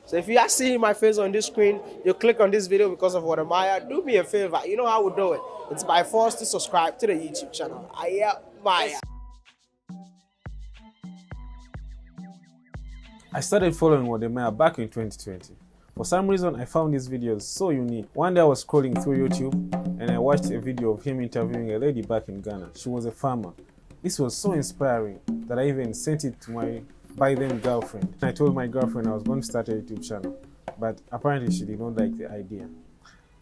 So if you are seeing my face on this screen, you click on this video because of Wode Maya, do me a favor. You know how we do it. It's by force to subscribe to the YouTube channel. Maya. I started following Wode Maya back in 2020. For some reason, I found these videos so unique. One day I was scrolling through YouTube and I watched a video of him interviewing a lady back in Ghana. She was a farmer. This was so inspiring that I even sent it to my by-then girlfriend. I told my girlfriend I was going to start a YouTube channel, but apparently she did not like the idea.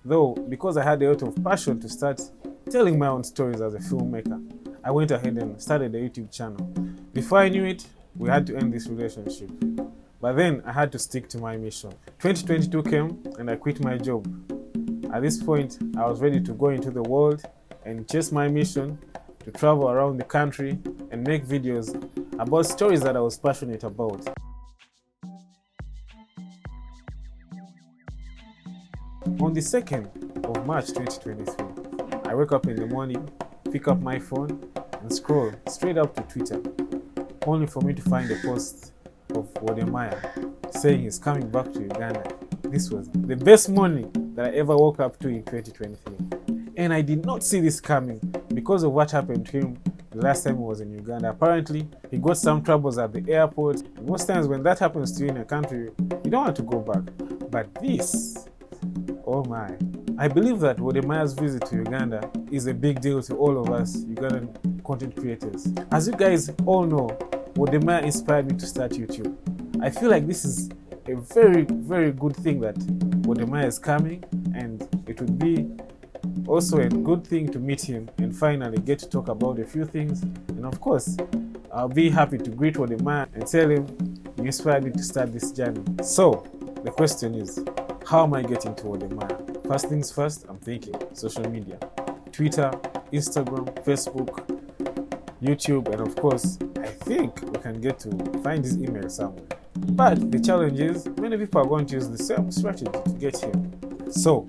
Though, because I had a lot of passion to start telling my own stories as a filmmaker, I went ahead and started a YouTube channel. Before I knew it, we had to end this relationship. But then I had to stick to my mission. 2022 came and I quit my job. At this point, I was ready to go into the world and chase my mission to travel around the country and make videos about stories that I was passionate about. On the 2nd of March 2023, I wake up in the morning, pick up my phone and scroll straight up to Twitter, only for me to find a post of Wode Maya saying he's coming back to Uganda. This was the best morning that I ever woke up to in 2023. And I did not see this coming because of what happened to him the last time he was in Uganda. Apparently, he got some troubles at the airport. And most times when that happens to you in a country, you don't want to go back. But this, oh my. I believe that Wode Maya's visit to Uganda is a big deal to all of us Ugandan content creators. As you guys all know, Wode Maya inspired me to start YouTube. I feel like this is a very, very good thing that Wode Maya is coming, and it would be also a good thing to meet him and finally get to talk about a few things. And of course, I'll be happy to greet Wode Maya and tell him you inspired me to start this journey. So, the question is, how am I getting to Wode Maya? First things first, I'm thinking social media. Twitter, Instagram, Facebook, YouTube, and of course, I think we can get to find his email somewhere. But the challenge is, many people are going to use the same strategy to get him. So,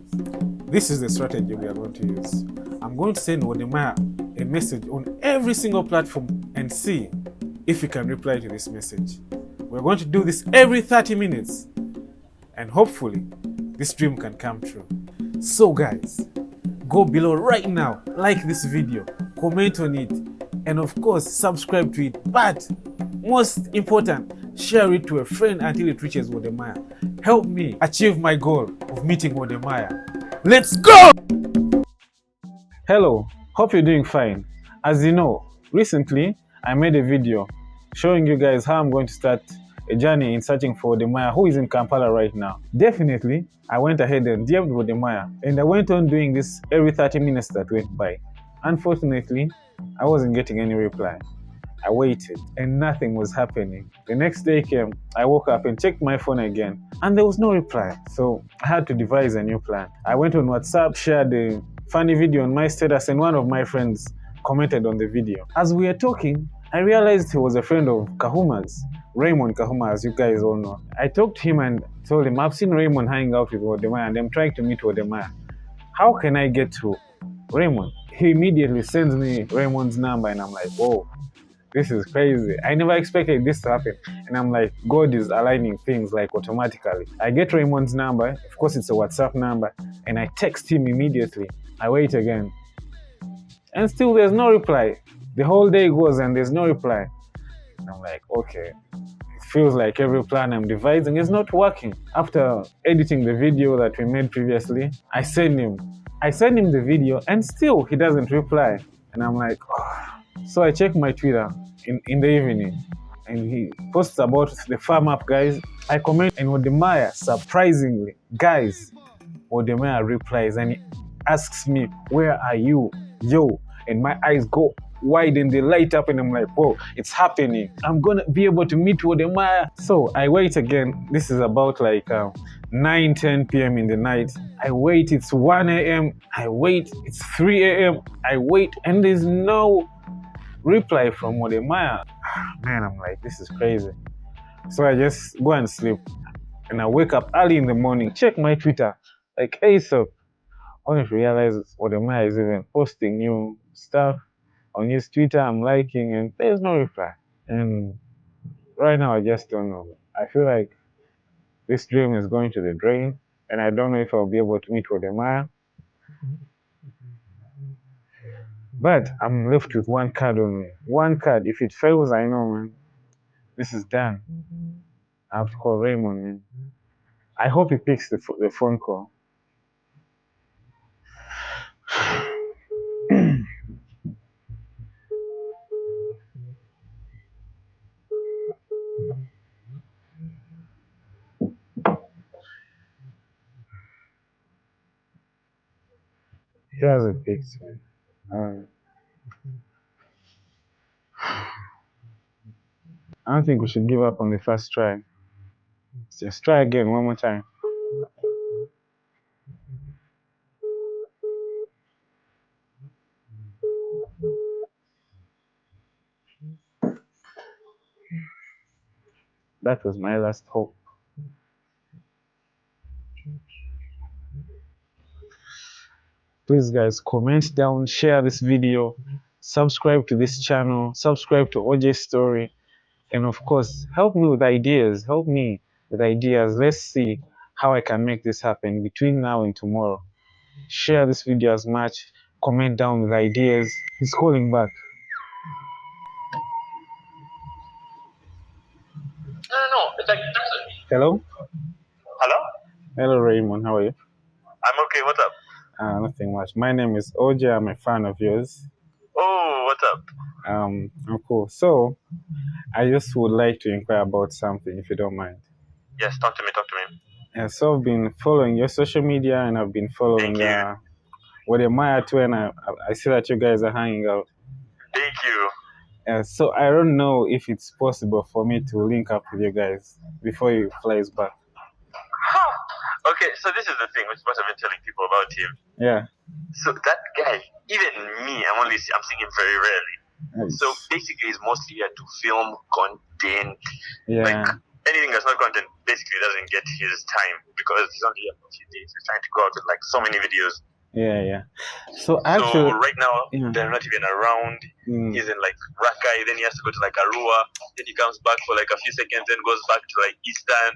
this is the strategy we are going to use. I'm going to send Wode Maya a message on every single platform and see if he can reply to this message. We're going to do this every 30 minutes. And hopefully, this dream can come true. So guys, go below right now, like this video, comment on it, and of course, subscribe to it. But most important, share it to a friend until it reaches Wode Maya. Help me achieve my goal of meeting Wode Maya. Let's go! Hello, hope you're doing fine. As you know, recently I made a video showing you guys how I'm going to start a journey in searching for Wode Maya, who is in Kampala right now. Definitely, I went ahead and DM'd Wode Maya, and I went on doing this every 30 minutes that went by. Unfortunately, I wasn't getting any reply. I waited and nothing was happening. The next day came, I woke up and checked my phone again and there was no reply. So I had to devise a new plan. I went on WhatsApp, shared a funny video on my status, and one of my friends commented on the video. As we were talking, I realized he was a friend of Kahuma's, Raymond Kahuma, as you guys all know. I talked to him and told him, I've seen Raymond hanging out with Wode Maya and I'm trying to meet Wode Maya. How can I get to Raymond? He immediately sends me Raymond's number and I'm like, whoa, this is crazy. I never expected this to happen. And I'm like, God is aligning things like automatically. I get Raymond's number, of course it's a WhatsApp number, and I text him immediately. I wait again. And still there's no reply. The whole day goes and there's no reply. And I'm like, okay, it feels like every plan I'm devising is not working. After editing the video that we made previously, I send him the video and still he doesn't reply. And I'm like, oh. So I check my Twitter in the evening and he posts about the farm up, guys. I comment and Wode Maya, surprisingly, guys, Wode Maya replies and he asks me, where are you? Yo, and my eyes go wide and they light up and I'm like, whoa, it's happening. I'm gonna be able to meet Wode Maya. So I wait again. This is about like 9-10 p.m. in the night. I wait, it's 1 a.m. I wait, it's 3 a.m. I wait and there's no reply from Wode Maya. Man, I'm like, this is crazy. So I just go and sleep. And I wake up early in the morning, check my Twitter, like ASAP. Only to realize Wode Maya is even posting new stuff on his Twitter. I'm liking and there's no reply. And right now I just don't know. I feel like This dream is going to the drain, and I don't know if I'll be able to meet Wode Maya. But I'm left with one card only. One card. If it fails, I know, man. This is done. I have to call Raymond, man. I hope he picks the phone call. He hasn't picked. I don't think we should give up on the first try. Just try again one more time. That was my last hope. Please guys, comment down, share this video, subscribe to this channel, subscribe to Ojay's story, and of course, help me with ideas. Help me with ideas. Let's see how I can make this happen between now and tomorrow. Share this video as much, comment down with ideas. He's calling back. No, it's like Hello? Hello? Hello Raymond, how are you? I'm okay, what's up? Nothing much. My name is Ojay, I'm a fan of yours. Oh, what's up? I'm cool. So, I just would like to inquire about something, if you don't mind. Yes, talk to me. Yeah, so I've been following your social media, and I've been following Wode Maya too, and I see that you guys are hanging out. Thank you. So I don't know if it's possible for me to link up with you guys before he flies back. Okay, so this is the thing which I've been telling people about him. Yeah. So that guy, even me, I'm seeing him very rarely. Nice. So basically he's mostly here to film content. Yeah. Like anything that's not content basically doesn't get his time because he's only here for a few days. He's trying to go out with like so many videos. Yeah. So actually, right now they're not even around. He's in like Rakai, then he has to go to like Arua, then he comes back for like a few seconds, then goes back to like Eastern.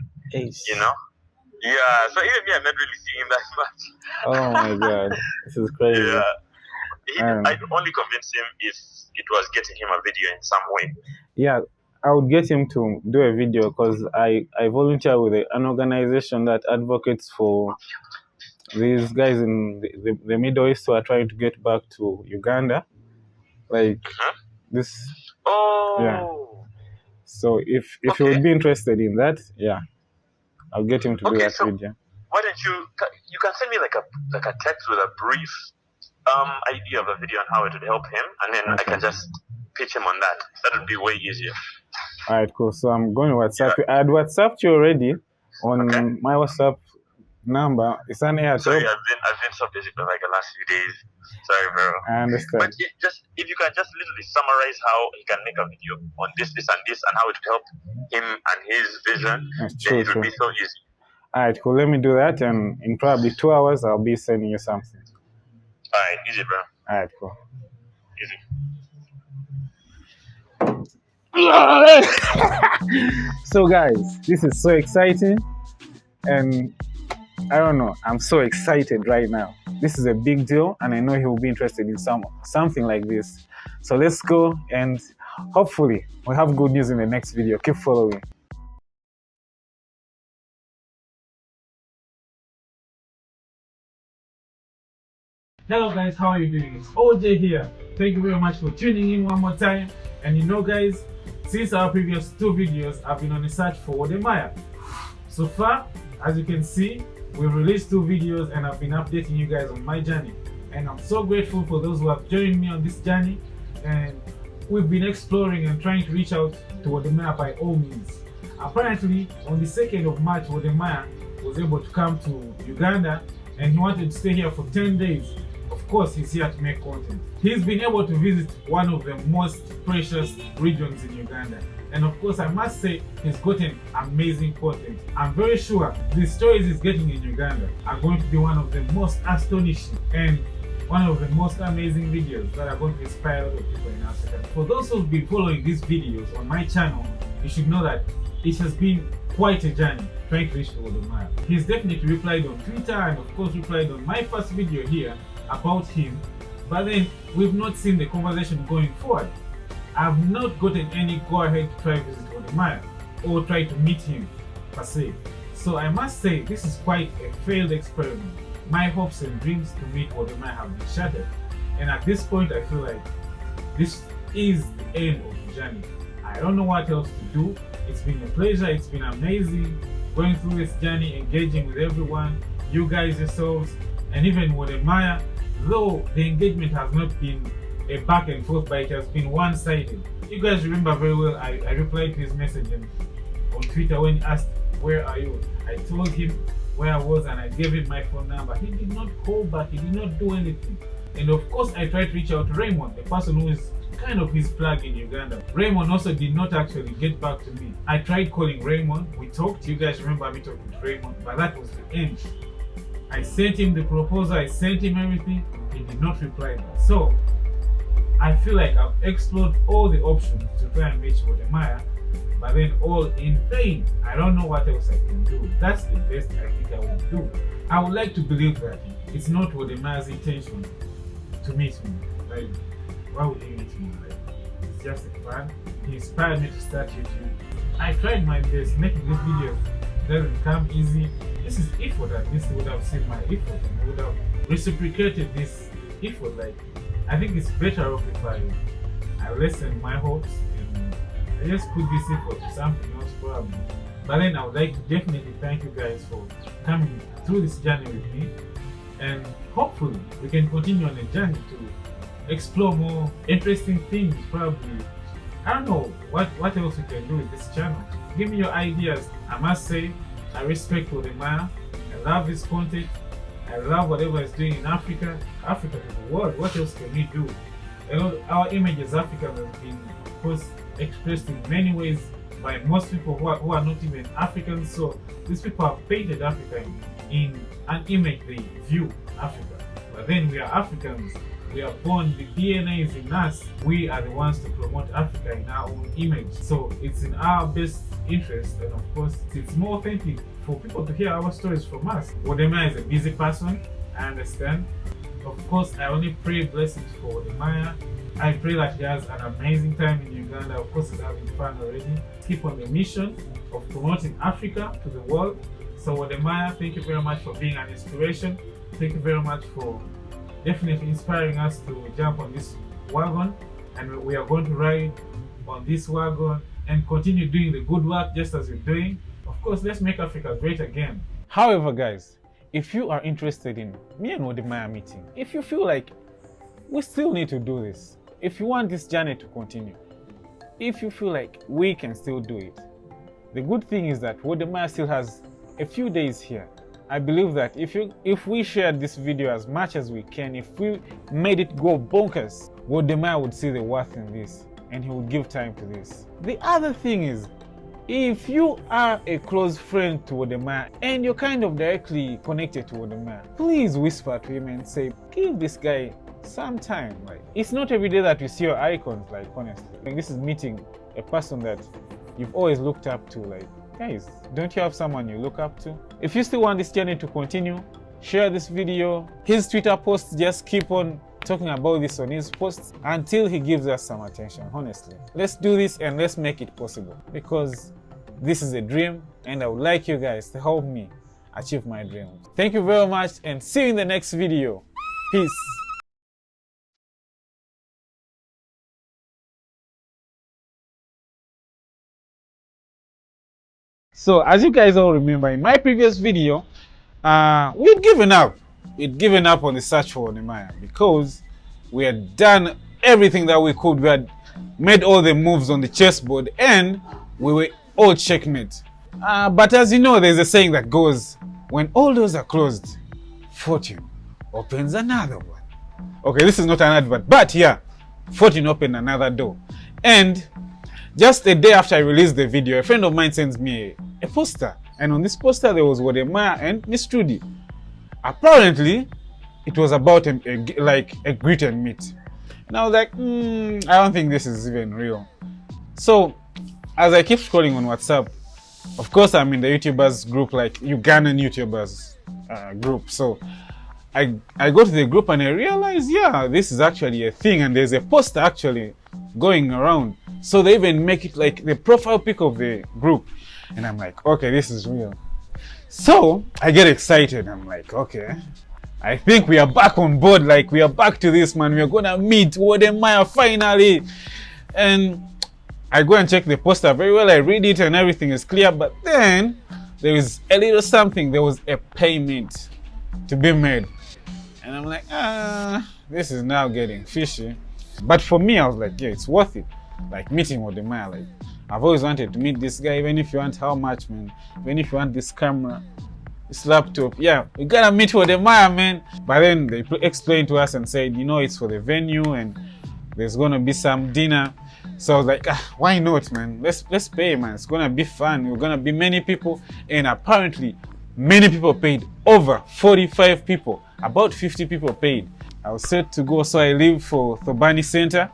You know? Yeah. So even me, I'm not really seeing him that much. Oh my god, this is crazy. Yeah. I'd only convince him if it was getting him a video in some way. Yeah, I would get him to do a video because I volunteer with an organization that advocates for these guys in the Middle East who are trying to get back to Uganda. Like this. Oh. Yeah. So if you would be interested in that, yeah, I'll get him to do that video. Why don't you can send me like a text with a brief idea of a video on how it would help him, and then I can just pitch him on that. That would be way easier. Alright, cool. So I'm going to WhatsApp you. I had WhatsApped you already on my WhatsApp number. It's an air. Sorry, I've been so busy for like the last few days. Sorry, bro. I understand. But if you can just literally summarize how he can make a video on this, and this, and how it would help him and his vision, then it would be so easy. Alright, cool. Let me do that, and in probably 2 hours, I'll be sending you something. Alright, easy, bro. Alright, cool. Easy. So guys, this is so exciting, and I don't know, I'm so excited right now. This is a big deal, and I know he will be interested in something like this. So let's go, and hopefully we'll have good news in the next video. Keep following. Hello guys, how are you doing? It's Ojay here. Thank you very much for tuning in one more time. And you know guys, since our previous 2 videos, I've been on a search for Wode Maya. So far, as you can see, we've released 2 videos and I've been updating you guys on my journey. And I'm so grateful for those who have joined me on this journey. And we've been exploring and trying to reach out to Wode Maya by all means. Apparently, on the 2nd of March, Wode Maya was able to come to Uganda and he wanted to stay here for 10 days. Of course, he's here to make content. He's been able to visit one of the most precious regions in Uganda. And of course, I must say, he's gotten amazing content. I'm very sure the stories he's getting in Uganda are going to be one of the most astonishing and one of the most amazing videos that are going to inspire a lot of people in Africa. For those who've been following these videos on my channel, you should know that it has been quite a journey trying to reach Wode Maya. He's definitely replied on Twitter and of course replied on my first video here about him, but then we've not seen the conversation going forward. I've not gotten any go-ahead to try to visit Wode Maya or try to meet him per se. So I must say this is quite a failed experiment. My hopes and dreams to meet Wode Maya have been shattered, and at this point I feel like this is the end of the journey. I don't know what else to do. It's been a pleasure, it's been amazing going through this journey, engaging with everyone, you guys yourselves, and even Wode Maya, though the engagement has not been a back and forth, but it has been one-sided. You guys remember very well, I replied to his message on Twitter when he asked, where are you? I told him where I was and I gave him my phone number. He did not call back, he did not do anything. And of course I tried to reach out to Raymond, the person who is kind of his plug in Uganda. Raymond also did not actually get back to me. I tried calling Raymond, we talked, you guys remember me talking to Raymond, but that was the end. I sent him the proposal, I sent him everything, he did not reply back. So I feel like I've explored all the options to try and reach Wode Maya, but then all in vain. I don't know what else I can do. That's the best I think I will do. I would like to believe that it's not Wode Maya's intention to meet me. Like, why would he meet me? Like, it's just a fun. He inspired me to start YouTube. I tried my best. Making this video doesn't come easy. This is effort. At least he would have seen my effort and would have reciprocated this effort. Like, I think it's better off if I lessen my hopes and I just put this effort to something else probably. But then I would like to definitely thank you guys for coming through this journey with me, and hopefully we can continue on a journey to explore more interesting things. Probably, I don't know what else we can do with this channel. Give me your ideas. I must say I respect Wode Maya. I love his content. I love whatever he's doing in Africa to the world. What else can we do? Our image as Africans has been, of course, expressed in many ways by most people who are not even Africans. So these people have painted Africa in an image they view Africa. But then we are Africans. We are born, the DNA is in us. We are the ones to promote Africa in our own image. So it's in our best interest, and of course it's more authentic for people to hear our stories from us. Wode Maya is a busy person, I understand. Of course, I only pray blessings for Wode Maya. I pray that he has an amazing time in Uganda. Of course, he's having fun already. Keep on the mission of promoting Africa to the world. So Wode Maya, thank you very much for being an inspiration. Thank you very much for definitely inspiring us to jump on this wagon, and we are going to ride on this wagon and continue doing the good work just as we're doing. Of course, let's make Africa great again. However, guys, if you are interested in me and Wode Maya meeting, if you feel like we still need to do this, if you want this journey to continue, if you feel like we can still do it, the good thing is that Wode Maya still has a few days here. I believe that if we shared this video as much as we can, if we made it go bonkers, Wode Maya would see the worth in this and he would give time to this. The other thing is, if you are a close friend to Wode Maya and you're kind of directly connected to Wode Maya, please whisper to him and say, give this guy some time. Like, it's not every day that you see your icons, like, honestly. Like, this is meeting a person that you've always looked up to. Like, guys, don't you have someone you look up to? If you still want this journey to continue, share this video. His Twitter posts, just keep on talking about this on his posts until he gives us some attention. Honestly, let's do this and let's make it possible, because this is a dream and I would like you guys to help me achieve my dreams. Thank you very much and see you in the next video. Peace. So as you guys all remember, in my previous video, we'd given up. We'd given up on the search for Wode Maya because we had done everything that we could. We had made all the moves on the chessboard and we were all checkmate. But as you know, there's a saying that goes, when all doors are closed, fortune opens another one. Okay, this is not an advert, but yeah, fortune opened another door. And just a day after I released the video, a friend of mine sends me a poster, and on this poster there was Wode Maya and Miss Trudy. Apparently, it was about a greet and meet, and I was like, I don't think this is even real. So, as I keep scrolling on WhatsApp, Of course, I'm in the YouTubers group, like Ugandan YouTubers group. So I go to the group and I realize, yeah, this is actually a thing, and there's a poster actually going around. So they even make it like the profile pic of the group. And I'm like, okay, this is real. So I get excited. I'm like, okay, I think we are back on board. Like, we are back to this, man. We are gonna meet Wode Maya finally. And I go and check the poster very well. I read it and everything is clear. But then there is a little something. There was a payment to be made. And I'm like, this is now getting fishy. But for me, I was like, yeah, it's worth it. Like, meeting Wode Maya. Like, I've always wanted to meet this guy, even if you want how much, man. Even if you want this camera, this laptop. Yeah, we gotta meet Wode Maya, man. But then they explained to us and said, you know, it's for the venue and there's gonna be some dinner. So I was like, why not, man? Let's pay, man. It's gonna be fun. We're gonna be many people. And apparently, many people paid. Over 45 people. About 50 people paid. I was set to go, so I leave for Thobani Center.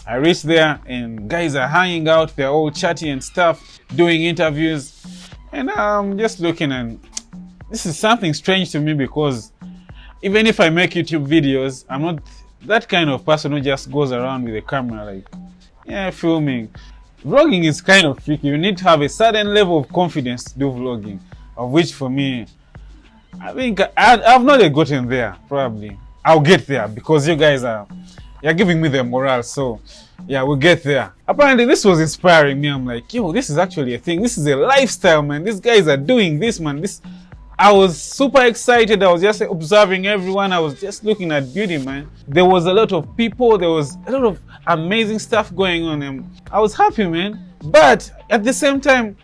I reached there and guys are hanging out. They're all chatty and stuff, doing interviews. And I'm just looking, and this is something strange to me because even if I make YouTube videos, I'm not that kind of person who just goes around with a camera like, yeah, filming. Vlogging is kind of tricky. You need to have a certain level of confidence to do vlogging, of which for me, I think I've not yet gotten there, probably. I'll get there because you guys you're giving me the morale, so yeah, we'll get there. Apparently this was inspiring me. I'm like, yo, this is actually a thing. This is a lifestyle, man. These guys are doing this, man. I was super excited. I was just observing everyone. I was just looking at beauty, man. There was a lot of people. There was a lot of amazing stuff going on, and I was happy, man. But at the same time,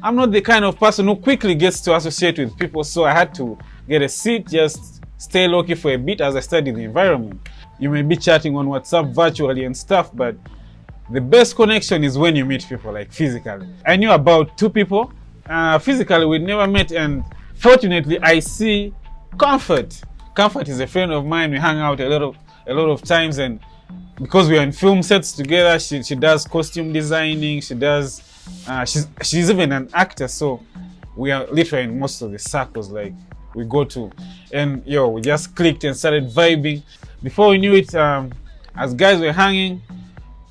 I'm not the kind of person who quickly gets to associate with people, so I had to get a seat, just stay low-key for a bit as I study the environment. You may be chatting on WhatsApp virtually and stuff, but the best connection is when you meet people, like physically. I knew about 2 people. Physically, we never met, and fortunately, I see Comfort. Comfort is a friend of mine. We hang out a lot of times, and because we are in film sets together, she does costume designing. She does. She's even an actor, so we are literally in most of the circles like we go to, and we just clicked and started vibing. Before we knew it, as guys were hanging,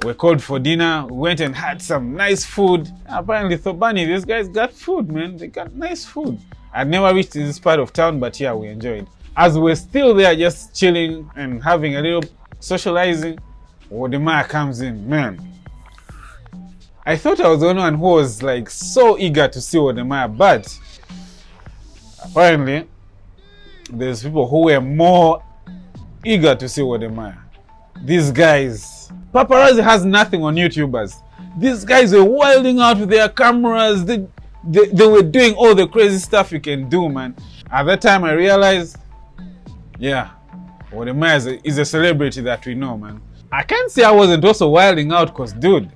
we called for dinner. We went and had some nice food. Apparently, Thobani, these guys got food, man. They got nice food. I'd never reached this part of town, but yeah, we enjoyed. As we're still there, just chilling and having a little socializing, Wode Maya comes in, man. I thought I was the only one who was like so eager to see Wode Maya, but apparently, there's people who were more eager to see Wode Maya. These guys, paparazzi has nothing on YouTubers. These guys were wilding out with their cameras. They were doing all the crazy stuff you can do, man. At that time, I realized, yeah, Wode Maya is a celebrity that we know, man. I can't say I wasn't also wilding out because, dude,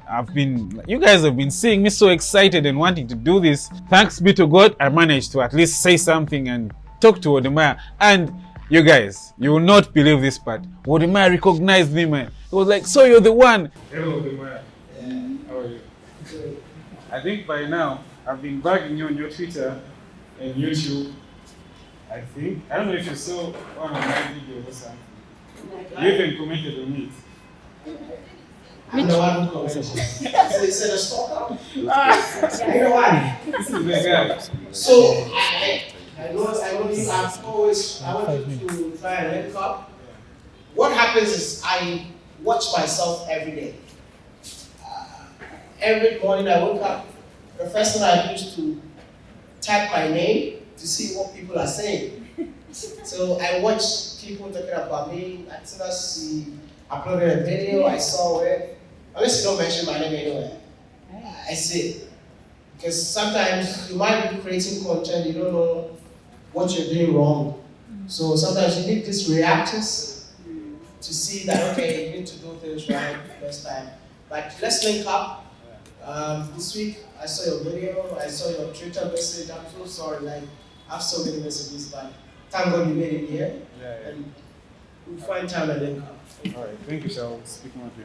you guys have been seeing me so excited and wanting to do this. Thanks be to God, I managed to at least say something and talk to Wode Maya. And you guys, you will not believe this part. Wode Maya recognized me, man. He was like, so you're the one. Hello, Wode Maya. Yeah. How are you? Good. I think by now, I've been bugging you on your Twitter and YouTube. I don't know if you saw one of my videos or something. You even commented on it. I'm the one who commented. They said a stalker? You know what? This is the guy. So, I want you to try and link up. What happens is I watch myself every day. Every morning I wake up, the first thing I do is to type my name to see what people are saying. So I watch people talking about me. As soon as she uploaded a video, I saw it. Unless you don't mention my name anywhere, I see it. Because sometimes you might be creating content, you don't know what you're doing wrong. So sometimes you need these reactors to see that, okay, you need to do things right next time. But let's link up. This week, I saw your video, I saw your Twitter message. I'm so sorry, like, I have so many messages, but thank God you made it here. And we'll find time and link up. All right, thank you, Shal. Speaking of you.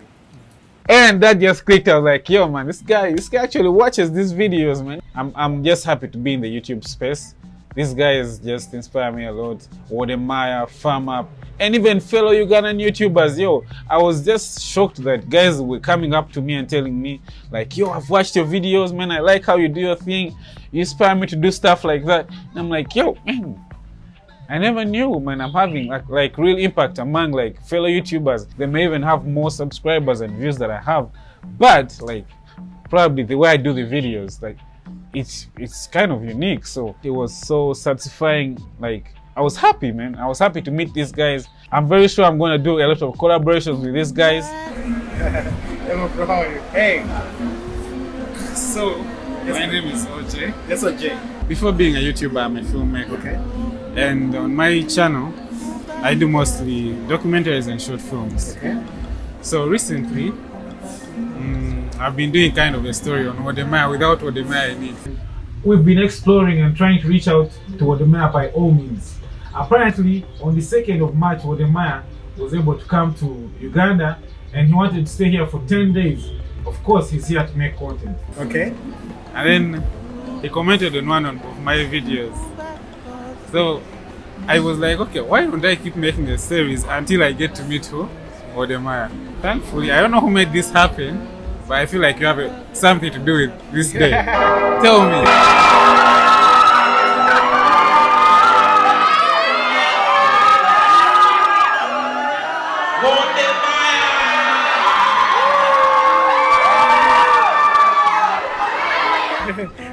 And that just clicked. I was like, yo, man, this guy actually watches these videos, man. I'm just happy to be in the YouTube space. These guys just inspire me a lot. Wode Maya, Farm Up, and even fellow Ugandan YouTubers. Yo, I was just shocked that guys were coming up to me and telling me, like, yo, I've watched your videos, man. I like how you do your thing. You inspire me to do stuff like that. And I'm like, yo, man, I never knew, man, I'm having like real impact among like fellow YouTubers. They may even have more subscribers and views that I have, but like probably the way I do the videos, like it's kind of unique. So it was so satisfying. Like I was happy, man. I was happy to meet these guys. I'm very sure I'm going to do a lot of collaborations with these guys. Hey. So my name is Ojay. That's Ojay. Before being a YouTuber, I'm a filmmaker. Okay. And on my channel, I do mostly documentaries and short films. Okay. So recently, I've been doing kind of a story on Wode Maya without Wode Maya in it. We've been exploring and trying to reach out to Wode Maya by all means. Apparently, on the 2nd of March, Wode Maya was able to come to Uganda and he wanted to stay here for 10 days. Of course, he's here to make content. Okay. And then he commented on one of my videos. So I was like, okay, why don't I keep making a series until I get to meet Wode Maya? Thankfully, I don't know who made this happen, but I feel like you have something to do with this day. Tell me.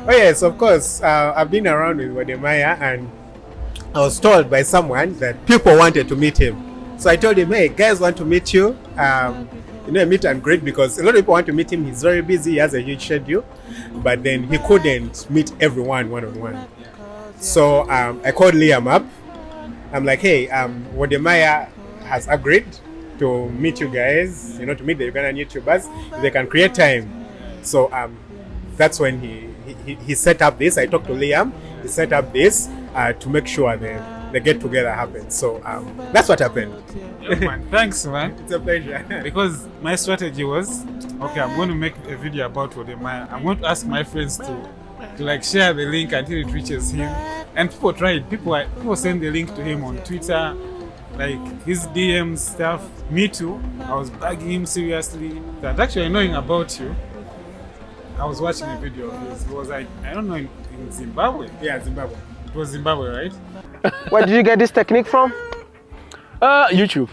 Oh yes, of course. I've been around with Wode Maya and I was told by someone that people wanted to meet him. So I told him, hey, guys want to meet you. Meet and greet, because a lot of people want to meet him. He's very busy, he has a huge schedule, but then he couldn't meet everyone one-on-one. So I called Liam up. I'm like, hey, Wode Maya has agreed to meet you guys, to meet the Ugandan YouTubers, if they can create time. So that's when he set up this. I talked to Liam, he set up this to make sure the get together happens. So that's what happened. Yeah, man. Thanks, man. It's a pleasure. Because my strategy was, okay, I'm going to make a video about Wode Maya. I'm going to ask my friends to like share the link until it reaches him. And people tried. People send the link to him on Twitter, like his DMs stuff. Me too. I was bugging him seriously. That actually knowing about you, I was watching a video of his. It was like, I don't know, in Zimbabwe. Yeah, Zimbabwe. It was Zimbabwe, right? Where did you get this technique from? YouTube.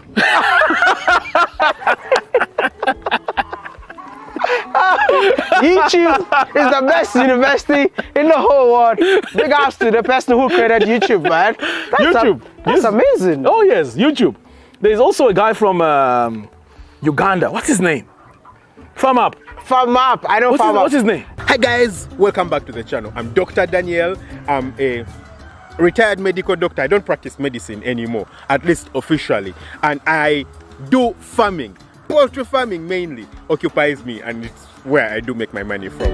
YouTube is the best university in the whole world. Big ups to the person who created YouTube, man. That's amazing. Oh yes, YouTube. There's also a guy from Uganda. What's his name? Farm Up. Farm Up. I know Farm Up. What's his name? Hi guys, welcome back to the channel. I'm Dr. Daniel. I'm a retired medical doctor. I don't practice medicine anymore, at least officially. And I do farming. Poultry farming mainly occupies me, and it's where I do make my money from.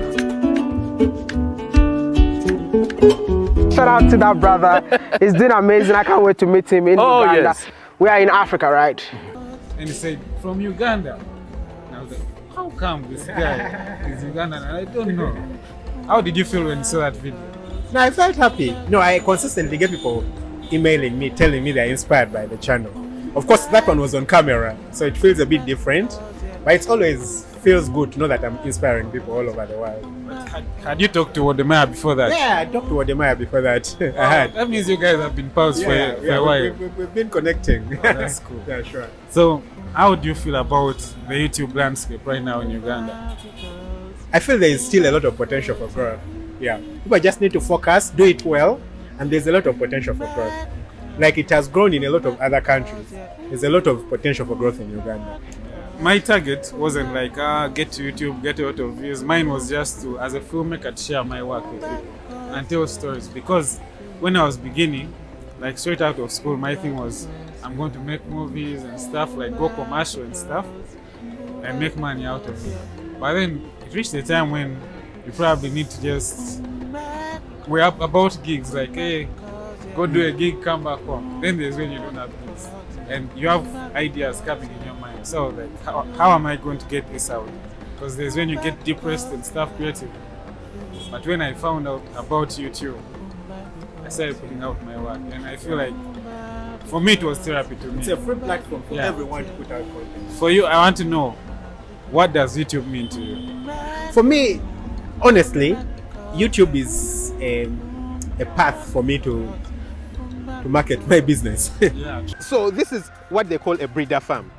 Shout out to that brother. He's doing amazing. I can't wait to meet him in Uganda. Yes. We are in Africa, right? And he said, from Uganda. And I was like, how come this guy is Ugandan? And I don't know. How did you feel when you saw that video? No, I felt happy. No, I consistently get people emailing me, telling me they're inspired by the channel. Of course, that one was on camera, so it feels a bit different. But it always feels good to know that I'm inspiring people all over the world. But had you talked to Wode Maya before that? Yeah, I talked to Wode Maya before that. I had. That means you guys have been pals for a while. We've been connecting. Oh, that's cool. Yeah, sure. So, how do you feel about the YouTube landscape right now in Uganda? I feel there is still a lot of potential for growth. Yeah, people just need to focus, do it well, and there's a lot of potential for growth. Like it has grown in a lot of other countries. There's a lot of potential for growth in Uganda. My target wasn't like, get to YouTube, get a lot of views. Mine was just to, as a filmmaker, to share my work with people and tell stories. Because when I was beginning, like straight out of school, my thing was, I'm going to make movies and stuff, like go commercial and stuff, and make money out of it. But then it reached the time when you probably need to just, we're up about gigs, like, hey, go do a gig, come back home. Then there's when you don't have gigs. And you have ideas coming in your mind. So like, how am I going to get this out? Because there's when you get depressed and stuff creative. But when I found out about YouTube, I started putting out my work. And I feel like, for me, it was therapy to me. It's a free platform for everyone to put out content. For you, I want to know, what does YouTube mean to you? For me, honestly, YouTube is a path for me to market my business. So this is what they call a breeder farm.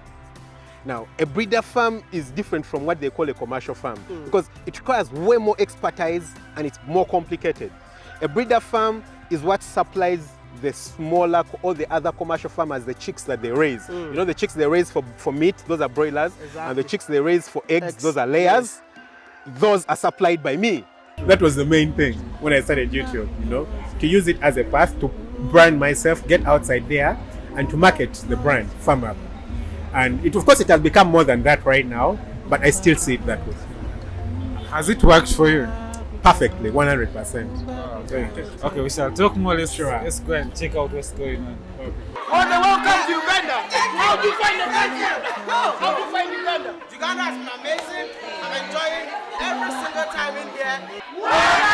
Now, a breeder farm is different from what they call a commercial farm because it requires way more expertise and it's more complicated. A breeder farm is what supplies the smaller or the other commercial farmers the chicks that they raise. You know, the chicks they raise for meat, those are broilers, and the chicks they raise for eggs, those are layers. Those are supplied by me. That was the main thing when I started YouTube, you know, to use it as a path to brand myself, get outside there, and to market the brand, Farm Up. And of course, it has become more than that right now, but I still see it that way. Has it worked for you? Perfectly, 100%. Okay, we shall talk more. Let's go and check out what's going on. Welcome to Uganda. How do you find Uganda? How do you find Uganda? Uganda has been amazing. I'm enjoying every single time in here.